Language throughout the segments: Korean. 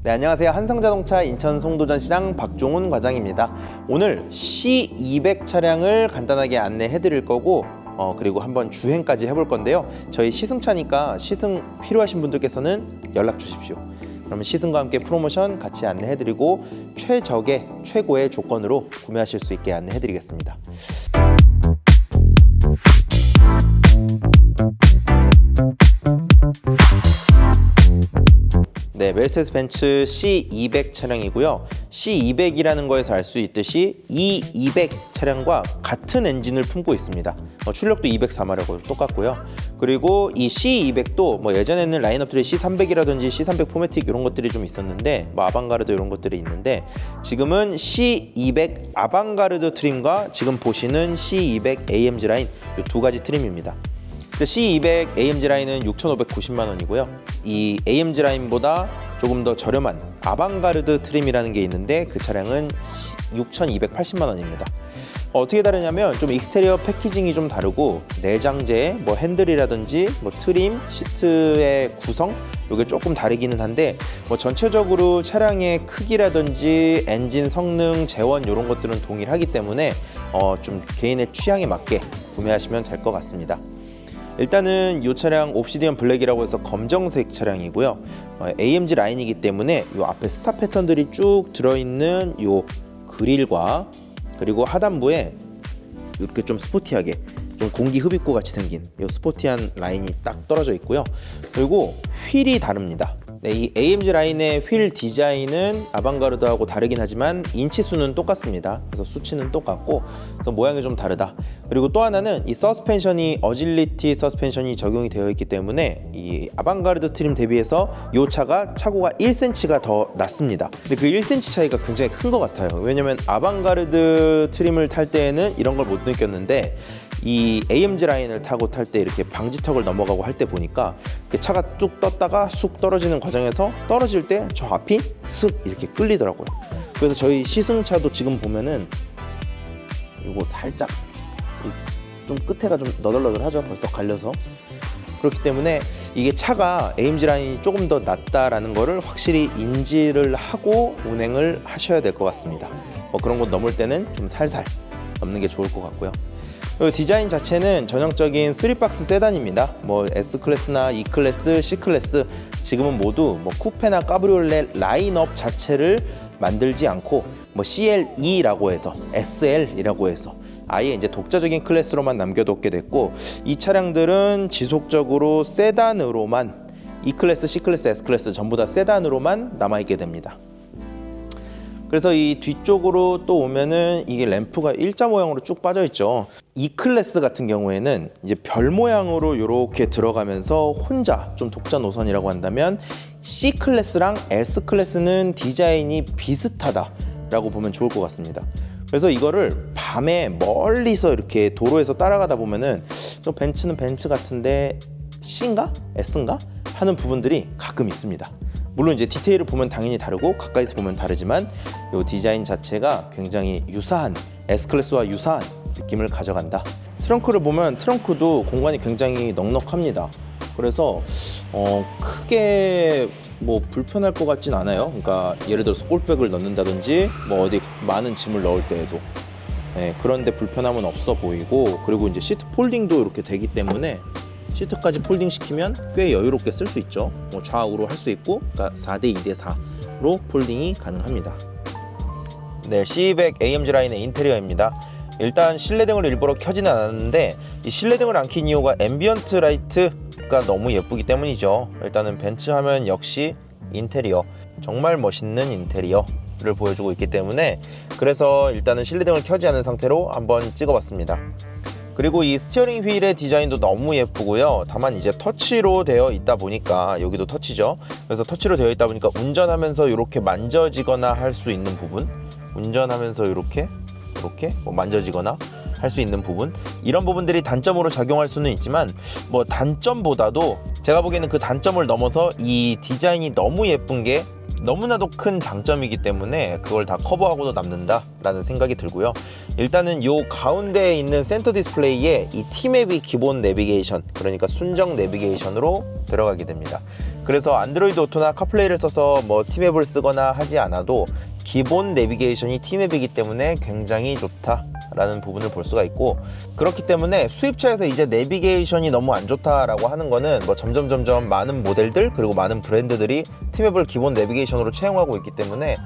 네, 안녕하세요. 한성자동차 인천 송도전시장 박종훈 과장입니다. 오늘 C200 차량을 간단하게 안내해 드릴 거고 그리고 한번 주행까지 해볼 건데요. 저희 시승차니까 시승 필요하신 분들께서는 연락 주십시오. 그러면 시승과 함께 프로모션 같이 안내해 드리고 최적의 최고의 조건으로 구매하실 수 있게 안내해 드리겠습니다. 네, 메르세데스 벤츠 C200 차량이고요. C200이라는 거에서 알 수 있듯이 E200 차량과 같은 엔진을 품고 있습니다. 출력도 204마력으로 똑같고요. 그리고 이 C200도 예전에는 라인업들이 C300이라든지 C300 포매틱 이런 것들이 좀 있었는데 아방가르드 이런 것들이 있는데 지금은 C200 아방가르드 트림과 지금 보시는 C200 AMG 라인 이 두 가지 트림입니다. C200 AMG 라인은 6,590만 원이고요. 이 AMG 라인보다 조금 더 저렴한 아방가르드 트림이라는 게 있는데 그 차량은 6,280만 원입니다. 어떻게 다르냐면 좀 익스테리어 패키징이 좀 다르고 내장재, 핸들이라든지 트림, 시트의 구성 이게 조금 다르기는 한데 전체적으로 차량의 크기라든지 엔진 성능, 재원 이런 것들은 동일하기 때문에 좀 개인의 취향에 맞게 구매하시면 될 것 같습니다. 일단은 이 차량 옵시디언 블랙이라고 해서 검정색 차량이고요. AMG 라인이기 때문에 이 앞에 스타 패턴들이 쭉 들어있는 이 그릴과 그리고 하단부에 이렇게 좀 스포티하게 좀 공기 흡입구 같이 생긴 이 스포티한 라인이 딱 떨어져 있고요. 그리고 휠이 다릅니다. 네, 이 AMG 라인의 휠 디자인은 아방가르드하고 다르긴 하지만 인치 수는 똑같습니다. 그래서 수치는 똑같고 그래서 모양이 좀 다르다. 그리고 또 하나는 이 서스펜션이 어질리티 서스펜션이 적용이 되어 있기 때문에 이 아방가르드 트림 대비해서 이 차가 차고가 1cm가 더 낮습니다. 근데 그 1cm 차이가 굉장히 큰 것 같아요. 왜냐면 아방가르드 트림을 탈 때에는 이런 걸 못 느꼈는데 이 AMG 라인을 타고 탈 때 이렇게 방지턱을 넘어가고 할 때 보니까 그 차가 뚝 떴다가 쑥 떨어지는 과정에서 떨어질 때 저 앞이 쓱 이렇게 끌리더라고요. 그래서 저희 시승차도 지금 보면은 이거 살짝 좀 끝에가 좀 너덜너덜하죠. 벌써 갈려서. 그렇기 때문에 이게 차가 AMG 라인이 조금 더 낫다라는 거를 확실히 인지를 하고 운행을 하셔야 될 것 같습니다. 그런 곳 넘을 때는 좀 살살 넘는 게 좋을 것 같고요. 디자인 자체는 전형적인 3박스 세단입니다. S클래스나 E클래스, C클래스 지금은 모두 쿠페나 카브리올레 라인업 자체를 만들지 않고 CLE라고 해서 SL이라고 해서 아예 이제 독자적인 클래스로만 남겨뒀게 됐고 이 차량들은 지속적으로 세단으로만 E클래스, C클래스, S클래스 전부 다 세단으로만 남아있게 됩니다. 그래서 이 뒤쪽으로 또 오면은 이게 램프가 일자 모양으로 쭉 빠져 있죠. E클래스 같은 경우에는 이제 별 모양으로 이렇게 들어가면서 혼자 좀 독자 노선이라고 한다면 C클래스랑 S클래스는 디자인이 비슷하다라고 보면 좋을 것 같습니다. 그래서 이거를 밤에 멀리서 이렇게 도로에서 따라가다 보면은 좀 벤츠는 벤츠 같은데 C인가? S인가? 하는 부분들이 가끔 있습니다. 물론 이제 디테일을 보면 당연히 다르고 가까이서 보면 다르지만 이 디자인 자체가 굉장히 유사한 S클래스와 유사한 느낌을 가져간다. 트렁크를 보면 트렁크도 공간이 굉장히 넉넉합니다. 그래서 크게 불편할 것 같진 않아요. 그러니까 예를 들어서 꼴백을 넣는다든지 어디 많은 짐을 넣을 때에도 그런데 불편함은 없어 보이고 그리고 이제 시트 폴딩도 이렇게 되기 때문에 시트까지 폴딩 시키면 꽤 여유롭게 쓸 수 있죠. 좌우로 할 수 있고 그러니까 4대 2대 4로 폴딩이 가능합니다. 네, C200 AMG 라인의 인테리어입니다. 일단 실내등을 일부러 켜지는 않았는데 이 실내등을 안 킨 이유가 앰비언트 라이트가 너무 예쁘기 때문이죠. 일단은 벤츠 하면 역시 인테리어, 정말 멋있는 인테리어를 보여주고 있기 때문에 그래서 일단은 실내등을 켜지 않은 상태로 한번 찍어봤습니다. 그리고 이 스티어링 휠의 디자인도 너무 예쁘고요. 다만 이제 터치로 되어 있다 보니까 여기도 터치죠. 그래서 터치로 되어 있다 보니까 운전하면서 이렇게 만져지거나 할 수 있는 부분, 운전하면서 이렇게 만져지거나 할 수 있는 부분, 이런 부분들이 단점으로 작용할 수는 있지만 단점보다도 제가 보기에는 그 단점을 넘어서 이 디자인이 너무 예쁜 게 너무나도 큰 장점이기 때문에 그걸 다 커버하고도 남는다라는 생각이 들고요. 일단은 요 가운데에 있는 센터 디스플레이에 이 T맵이 기본 내비게이션, 그러니까 순정 내비게이션으로 들어가게 됩니다. 그래서 안드로이드 오토나 카플레이를 써서 뭐 T맵을 쓰거나 하지 않아도 기본 내비게이션이 T맵이기 때문에 굉장히 좋다라는 부분을 볼 수가 있고, 그렇기 때문에 수입차에서 이제 내비게이션이 너무 안 좋다라고 하는 거는 뭐 점점 많은 모델들 그리고 많은 브랜드들이 T맵을 기본 내비게이션으로 채용하고 있기 때문에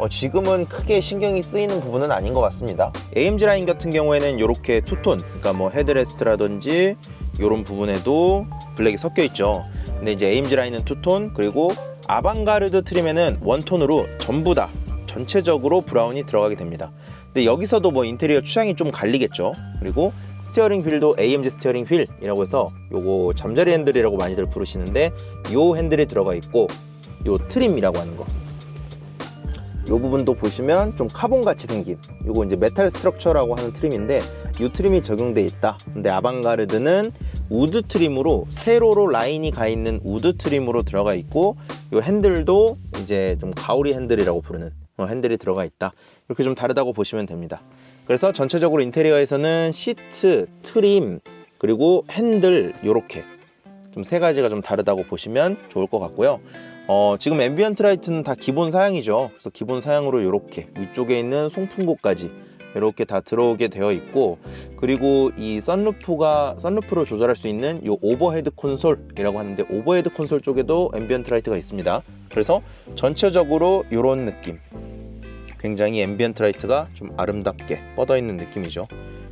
지금은 크게 신경이 쓰이는 부분은 아닌 것 같습니다. AMG 라인 같은 경우에는 이렇게 투톤, 그러니까 뭐 헤드레스트라든지 이런 부분에도 블랙이 섞여 있죠. 근데 이제 AMG 라인은 투톤, 그리고 아방가르드 트림에는 원톤으로 전부 다 전체적으로 브라운이 들어가게 됩니다. 근데 여기서도 뭐 인테리어 취향이 좀 갈리겠죠. 그리고 스티어링 휠도 AMG 스티어링 휠이라고 해서 요거 잠자리 핸들이라고 많이들 부르시는데 요 핸들이 들어가 있고, 요 트림이라고 하는 거, 요 부분도 보시면 좀 카본같이 생긴 요거 이제 메탈 스트럭처라고 하는 트림인데 요 트림이 적용돼 있다. 근데 아방가르드는 우드 트림으로, 세로로 라인이 가 있는 우드 트림으로 들어가 있고, 요 핸들도 이제 좀 가오리 핸들이라고 부르는 핸들이 들어가 있다. 이렇게 좀 다르다고 보시면 됩니다. 그래서 전체적으로 인테리어에서는 시트, 트림, 그리고 핸들 요렇게 좀 세 가지가 좀 다르다고 보시면 좋을 것 같고요. 지금 앰비언트 라이트는 다 기본 사양이죠. 그래서 기본 사양으로 이렇게 위쪽에 있는 송풍구까지 이렇게 다 들어오게 되어 있고, 그리고 이 선루프를 조절할 수 있는 이 오버헤드 콘솔이라고 하는데, 오버헤드 콘솔 쪽에도 앰비언트 라이트가 있습니다. 그래서 전체적으로 이런 느낌, 굉장히 앰비언트 라이트가 좀 아름답게 뻗어 있는 느낌이죠.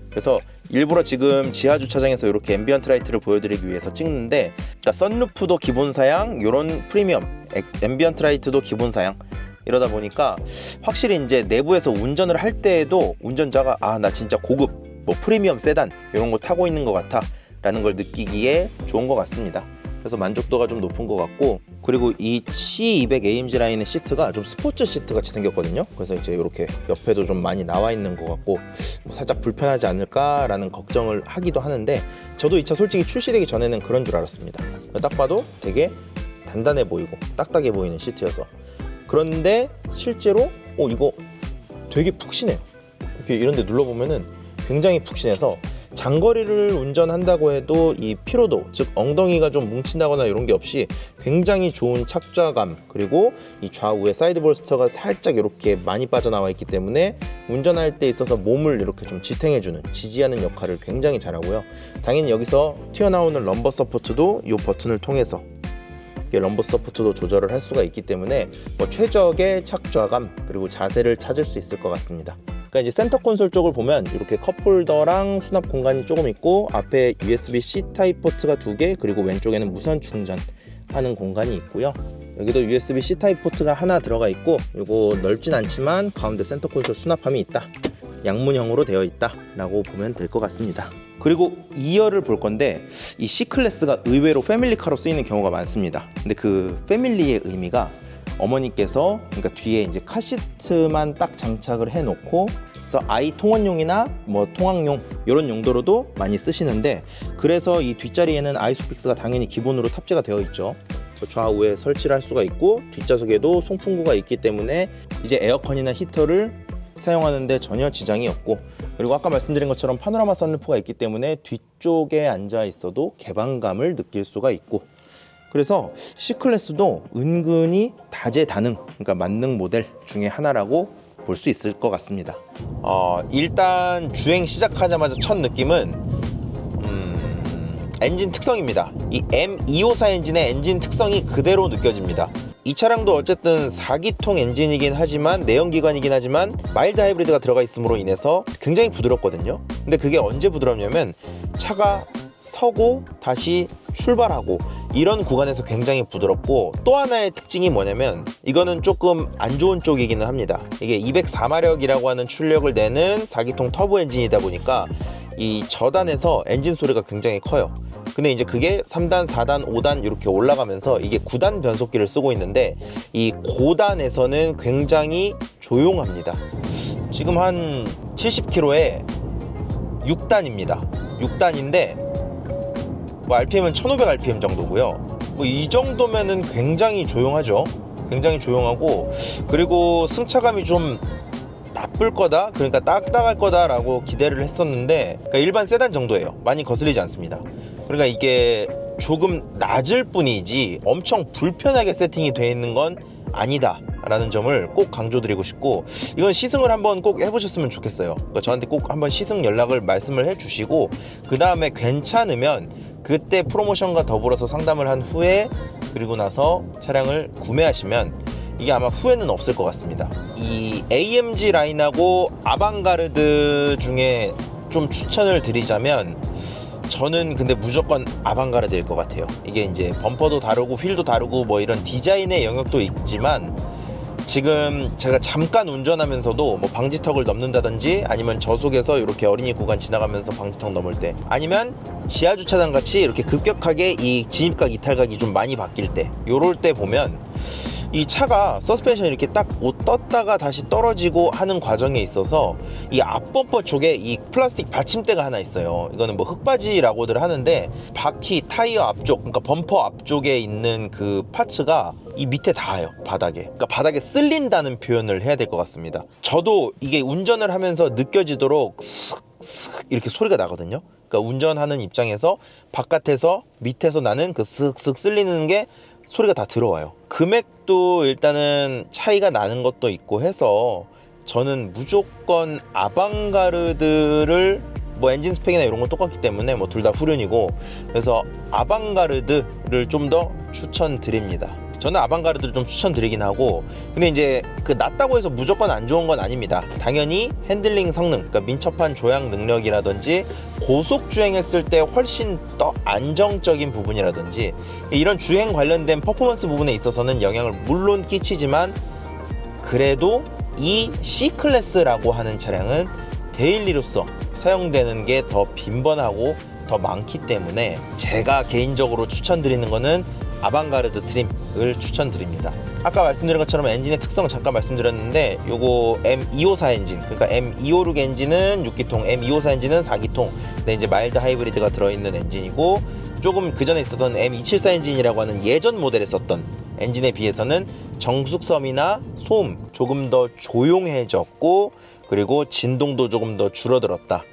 그래서 일부러 지금 지하 주차장에서 이렇게 앰비언트 라이트를 보여드리기 위해서 찍는데, 그러니까 선루프도 기본 사양, 이런 프리미엄 앰비언트 라이트도 기본 사양, 이러다 보니까 확실히 이제 내부에서 운전을 할 때에도 운전자가 나 진짜 고급 뭐 프리미엄 세단 이런 거 타고 있는 것 같아 라는 걸 느끼기에 좋은 것 같습니다. 그래서 만족도가 좀 높은 것 같고, 그리고 이 C200 AMG 라인의 시트가 좀 스포츠 시트 같이 생겼거든요. 그래서 이제 이렇게 옆에도 좀 많이 나와 있는 것 같고 뭐 살짝 불편하지 않을까라는 걱정을 하기도 하는데, 저도 이 차 솔직히 출시되기 전에는 그런 줄 알았습니다. 딱 봐도 되게 단단해 보이고 딱딱해 보이는 시트여서. 그런데 실제로 이거 되게 푹신해요. 이렇게 이런 데 눌러보면은 굉장히 푹신해서 장거리를 운전한다고 해도 이 피로도, 즉 엉덩이가 좀 뭉친다거나 이런 게 없이 굉장히 좋은 착좌감, 그리고 이 좌우에 사이드 볼스터가 살짝 이렇게 많이 빠져나와 있기 때문에 운전할 때 있어서 몸을 이렇게 좀 지탱해주는, 지지하는 역할을 굉장히 잘하고요. 당연히 여기서 튀어나오는 럼버 서포트도 이 버튼을 통해서 럼버 서포트도 조절을 할 수가 있기 때문에 뭐 최적의 착좌감 그리고 자세를 찾을 수 있을 것 같습니다. 그러니까 이제 센터 콘솔 쪽을 보면 이렇게 컵홀더랑 수납 공간이 조금 있고, 앞에 USB-C 타입 포트가 2개, 그리고 왼쪽에는 무선 충전하는 공간이 있고요. 여기도 USB-C 타입 포트가 하나 들어가 있고, 이거 넓진 않지만 가운데 센터 콘솔 수납함이 있다, 양문형으로 되어 있다 라고 보면 될 것 같습니다. 그리고 2열을 볼 건데, 이 C클래스가 의외로 패밀리카로 쓰이는 경우가 많습니다. 근데 그 패밀리의 의미가 어머니께서, 그러니까 뒤에 이제 카시트만 딱 장착을 해 놓고, 그래서 아이 통원용이나 뭐 통학용 이런 용도로도 많이 쓰시는데, 그래서 이 뒷자리에는 아이소픽스가 당연히 기본으로 탑재가 되어 있죠. 좌우에 설치를 할 수가 있고, 뒷좌석에도 송풍구가 있기 때문에 이제 에어컨이나 히터를 사용하는데 전혀 지장이 없고, 그리고 아까 말씀드린 것처럼 파노라마 선루프가 있기 때문에 뒤쪽에 앉아 있어도 개방감을 느낄 수가 있고, 그래서 C클래스도 은근히 다재다능, 그러니까 만능 모델 중에 하나라고 볼 수 있을 것 같습니다. 일단 주행 시작하자마자 첫 느낌은 엔진 특성입니다. 이 M254 엔진의 엔진 특성이 그대로 느껴집니다. 이 차량도 어쨌든 4기통 엔진이긴 하지만, 내연기관이긴 하지만 마일드 하이브리드가 들어가 있음으로 인해서 굉장히 부드럽거든요. 근데 그게 언제 부드럽냐면 차가 서고 다시 출발하고 이런 구간에서 굉장히 부드럽고, 또 하나의 특징이 뭐냐면, 이거는 조금 안 좋은 쪽이기는 합니다. 이게 204마력이라고 하는 출력을 내는 4기통 터보 엔진이다 보니까 이 저단에서 엔진 소리가 굉장히 커요. 근데 이제 그게 3단, 4단, 5단 이렇게 올라가면서 이게 9단 변속기를 쓰고 있는데, 이 고단에서는 굉장히 조용합니다. 지금 한 70km에 6단입니다. 6단인데 뭐 RPM은 1500 RPM 정도고요. 뭐 이 정도면은 굉장히 조용하죠. 굉장히 조용하고, 그리고 승차감이 좀 나쁠 거다, 그러니까 딱딱할 거다라고 기대를 했었는데, 그러니까 일반 세단 정도예요. 많이 거슬리지 않습니다. 그러니까 이게 조금 낮을 뿐이지 엄청 불편하게 세팅이 되어 있는 건 아니다 라는 점을 꼭 강조드리고 싶고, 이건 시승을 한번 꼭 해보셨으면 좋겠어요. 그러니까 저한테 꼭 한번 시승 연락을 말씀을 해주시고, 그 다음에 괜찮으면 그때 프로모션과 더불어서 상담을 한 후에, 그리고 나서 차량을 구매하시면 이게 아마 후회는 없을 것 같습니다. 이 AMG 라인하고 아방가르드 중에 좀 추천을 드리자면, 저는 근데 무조건 아방가르드일 것 같아요. 이게 이제 범퍼도 다르고 휠도 다르고 뭐 이런 디자인의 영역도 있지만, 지금 제가 잠깐 운전하면서도 뭐 방지턱을 넘는다든지, 아니면 저속에서 이렇게 어린이 구간 지나가면서 방지턱 넘을 때, 아니면 지하주차장 같이 이렇게 급격하게 이 진입각 이탈각이 좀 많이 바뀔 때, 요럴 때 보면 이 차가 서스펜션이 이렇게 딱 떴다가 다시 떨어지고 하는 과정에 있어서 이 앞범퍼 쪽에 이 플라스틱 받침대가 하나 있어요. 이거는 뭐 흙바지라고들 하는데, 바퀴 타이어 앞쪽, 그러니까 범퍼 앞쪽에 있는 그 파츠가 이 밑에 닿아요, 바닥에. 그러니까 바닥에 쓸린다는 표현을 해야 될 것 같습니다. 저도 이게 운전을 하면서 느껴지도록 슥슥 이렇게 소리가 나거든요. 그러니까 운전하는 입장에서 바깥에서 밑에서 나는 그 슥슥 쓸리는 게 소리가 다 들어와요. 금액도 일단은 차이가 나는 것도 있고 해서 저는 무조건 아방가르드를, 뭐 엔진 스펙이나 이런 건 똑같기 때문에 뭐 둘 다 후륜이고, 그래서 아방가르드를 좀 더 추천드립니다. 저는 아방가르드를 좀 추천드리긴 하고, 근데 이제 그 낮다고 해서 무조건 안 좋은 건 아닙니다. 당연히 핸들링 성능, 그러니까 민첩한 조향 능력이라든지 고속 주행했을 때 훨씬 더 안정적인 부분이라든지 이런 주행 관련된 퍼포먼스 부분에 있어서는 영향을 물론 끼치지만, 그래도 이 C클래스라고 하는 차량은 데일리로서 사용되는 게 더 빈번하고 더 많기 때문에 제가 개인적으로 추천드리는 거는 아방가르드 트림을 추천드립니다. 아까 말씀드린 것처럼 엔진의 특성 잠깐 말씀드렸는데, 요거 M254 엔진, 그러니까 M256 엔진은 6기통, M254 엔진은 4기통. 근데 이제 마일드 하이브리드가 들어있는 엔진이고, 조금 그 전에 있었던 M274 엔진이라고 하는 예전 모델에 썼던 엔진에 비해서는 정숙섬이나 소음 조금 더 조용해졌고, 그리고 진동도 조금 더 줄어들었다,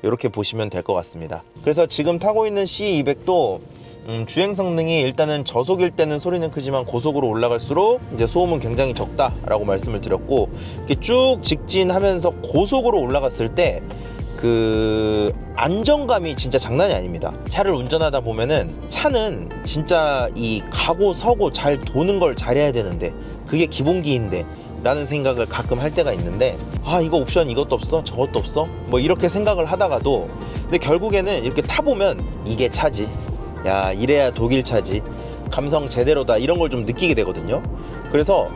이렇게 보시면 될 것 같습니다. 그래서 지금 타고 있는 C200도 주행 성능이 일단은 저속일 때는 소리는 크지만 고속으로 올라갈수록 이제 소음은 굉장히 적다라고 말씀을 드렸고, 이렇게 쭉 직진하면서 고속으로 올라갔을 때 그 안정감이 진짜 장난이 아닙니다. 차를 운전하다 보면은 차는 진짜 이 가고 서고 잘 도는 걸 잘해야 되는데, 그게 기본기인데 라는 생각을 가끔 할 때가 있는데, 아 이거 옵션 이것도 없어 저것도 없어 뭐 이렇게 생각을 하다가도, 근데 결국에는 이렇게 타보면 이게 차지, 야 이래야 독일 차지, 감성 제대로다, 이런 걸 좀 느끼게 되거든요. 그래서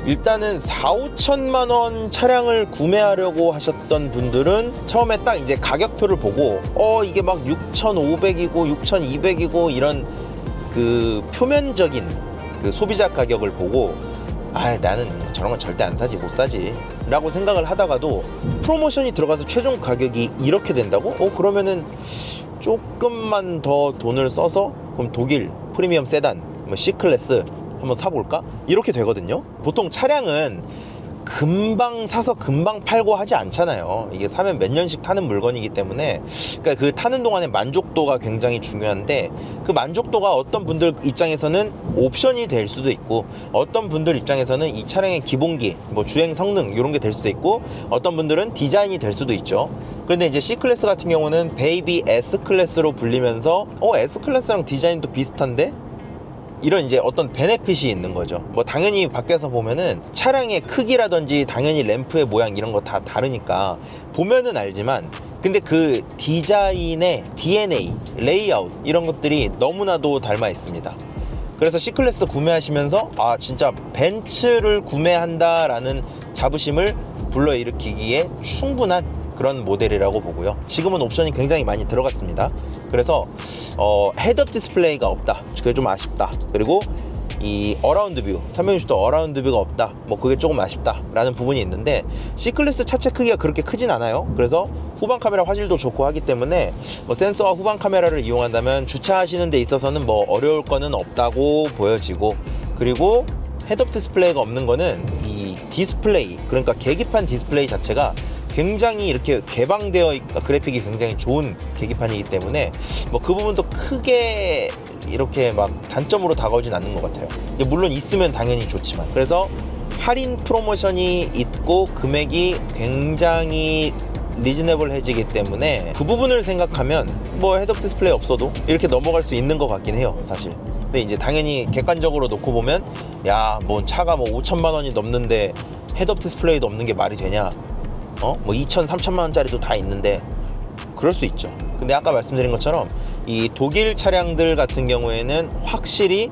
일단은 4,5천만 원 차량을 구매하려고 하셨던 분들은 처음에 딱 이제 가격표를 보고 이게 막 6,500이고 6,200이고 이런 그 표면적인 그 소비자 가격을 보고, 나는 저런 건 절대 안 사지, 못 사지 라고 생각을 하다가도 프로모션이 들어가서 최종 가격이 이렇게 된다고? 그러면은 조금만 더 돈을 써서 그럼 독일 프리미엄 세단 뭐 C클래스 한번 사볼까? 이렇게 되거든요. 보통 차량은 금방 사서 금방 팔고 하지 않잖아요. 이게 사면 몇 년씩 타는 물건이기 때문에, 그러니까 그 타는 동안의 만족도가 굉장히 중요한데, 그 만족도가 어떤 분들 입장에서는 옵션이 될 수도 있고, 어떤 분들 입장에서는 이 차량의 기본기, 뭐 주행 성능 이런 게 될 수도 있고, 어떤 분들은 디자인이 될 수도 있죠. 그런데 이제 C클래스 같은 경우는 베이비 S클래스로 불리면서 S클래스랑 디자인도 비슷한데? 이런 이제 어떤 베네핏이 있는 거죠. 뭐 당연히 밖에서 보면은 차량의 크기라든지 당연히 램프의 모양 이런 거 다 다르니까 보면은 알지만, 근데 그 디자인의 DNA, 레이아웃 이런 것들이 너무나도 닮아 있습니다. 그래서 C클래스 구매하시면서 진짜 벤츠를 구매한다라는 자부심을 불러일으키기에 충분한 그런 모델이라고 보고요. 지금은 옵션이 굉장히 많이 들어갔습니다. 그래서 헤드업 디스플레이가 없다, 그게 좀 아쉽다. 그리고 이 어라운드 뷰, 360도 어라운드 뷰가 없다, 뭐 그게 조금 아쉽다 라는 부분이 있는데, C클래스 차체 크기가 그렇게 크진 않아요. 그래서 후방 카메라 화질도 좋고 하기 때문에 뭐 센서와 후방 카메라를 이용한다면 주차하시는 데 있어서는 뭐 어려울 거는 없다고 보여지고, 그리고 헤드업 디스플레이가 없는 거는 이 디스플레이, 그러니까 계기판 디스플레이 자체가 굉장히 이렇게 개방되어 있고 그래픽이 굉장히 좋은 계기판이기 때문에 뭐 그 부분도 크게 이렇게 막 단점으로 다가오진 않는 것 같아요. 물론 있으면 당연히 좋지만, 그래서 할인 프로모션이 있고 금액이 굉장히 리즈너블해지기 때문에 그 부분을 생각하면 뭐 헤드업 디스플레이 없어도 이렇게 넘어갈 수 있는 것 같긴 해요, 사실. 근데 이제 당연히 객관적으로 놓고 보면 야, 뭐 차가 뭐 5천만 원이 넘는데 헤드업 디스플레이도 없는 게 말이 되냐? 뭐 2천, 3천만 원짜리도 다 있는데 그럴 수 있죠. 근데 아까 말씀드린 것처럼 이 독일 차량들 같은 경우에는 확실히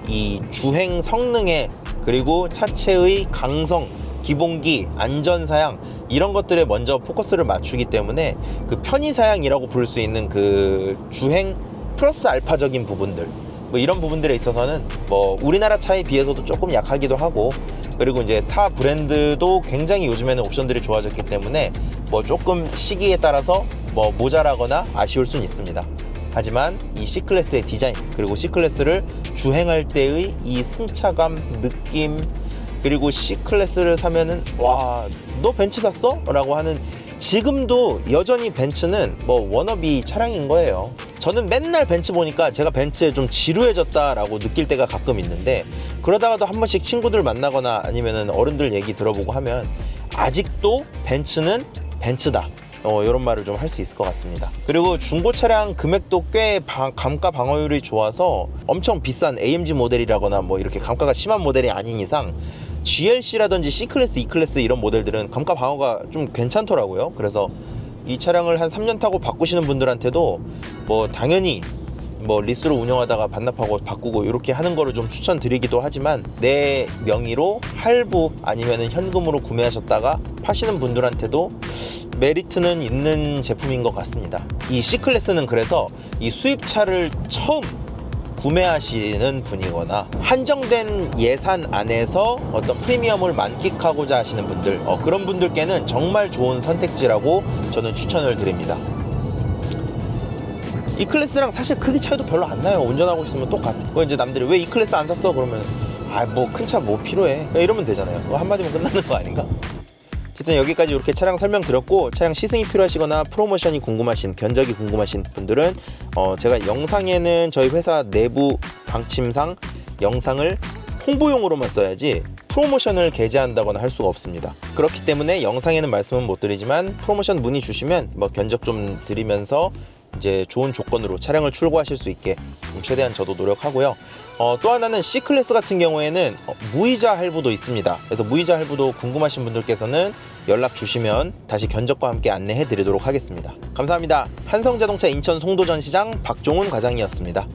이 주행 성능에, 그리고 차체의 강성, 기본기, 안전사양 이런 것들에 먼저 포커스를 맞추기 때문에 그 편의사양이라고 부를 수 있는 그 주행 플러스 알파적인 부분들, 뭐 이런 부분들에 있어서는 뭐 우리나라 차에 비해서도 조금 약하기도 하고, 그리고 이제 타 브랜드도 굉장히 요즘에는 옵션들이 좋아졌기 때문에 뭐 조금 시기에 따라서 뭐 모자라거나 아쉬울 수는 있습니다. 하지만 이 C클래스의 디자인, 그리고 C클래스를 주행할 때의 이 승차감, 느낌, 그리고 C클래스를 사면은 와, 너 벤츠 샀어? 라고 하는, 지금도 여전히 벤츠는 뭐 워너비 차량인 거예요. 저는 맨날 벤츠 보니까 제가 벤츠에 좀 지루해졌다라고 느낄 때가 가끔 있는데, 그러다가도 한 번씩 친구들 만나거나 아니면은 어른들 얘기 들어보고 하면 아직도 벤츠는 벤츠다, 이런 말을 좀 할 수 있을 것 같습니다. 그리고 중고 차량 금액도 꽤 감가 방어율이 좋아서 엄청 비싼 AMG 모델이라거나 뭐 이렇게 감가가 심한 모델이 아닌 이상 GLC라든지 C클래스, E클래스 이런 모델들은 감가 방어가 좀 괜찮더라고요. 그래서 이 차량을 한 3년 타고 바꾸시는 분들한테도 뭐 당연히 뭐 리스로 운영하다가 반납하고 바꾸고 이렇게 하는 거를 좀 추천드리기도 하지만, 내 명의로 할부 아니면은 현금으로 구매하셨다가 파시는 분들한테도 메리트는 있는 제품인 것 같습니다. 이 C클래스는 그래서 이 수입차를 처음 구매하시는 분이거나 한정된 예산 안에서 어떤 프리미엄을 만끽하고자 하시는 분들, 그런 분들께는 정말 좋은 선택지라고 저는 추천을 드립니다. 이 클래스랑 사실 크기 차이도 별로 안 나요. 운전하고 있으면 똑같아. 이제 남들이 왜 이 클래스 안 샀어? 그러면 뭐 큰 차 뭐 필요해, 이러면 되잖아요. 한마디면 끝나는 거 아닌가? 어쨌든 여기까지 이렇게 차량 설명드렸고, 차량 시승이 필요하시거나 프로모션이 궁금하신, 견적이 궁금하신 분들은 제가 영상에는 저희 회사 내부 방침상 영상을 홍보용으로만 써야지 프로모션을 게재한다거나 할 수가 없습니다. 그렇기 때문에 영상에는 말씀은 못 드리지만 프로모션 문의 주시면 뭐 견적 좀 드리면서 이제 좋은 조건으로 차량을 출고하실 수 있게 최대한 저도 노력하고요. 또 하나는 C클래스 같은 경우에는 무이자 할부도 있습니다. 그래서 무이자 할부도 궁금하신 분들께서는 연락 주시면 다시 견적과 함께 안내해 드리도록 하겠습니다. 감사합니다. 한성자동차 인천 송도전시장 박종훈 과장이었습니다.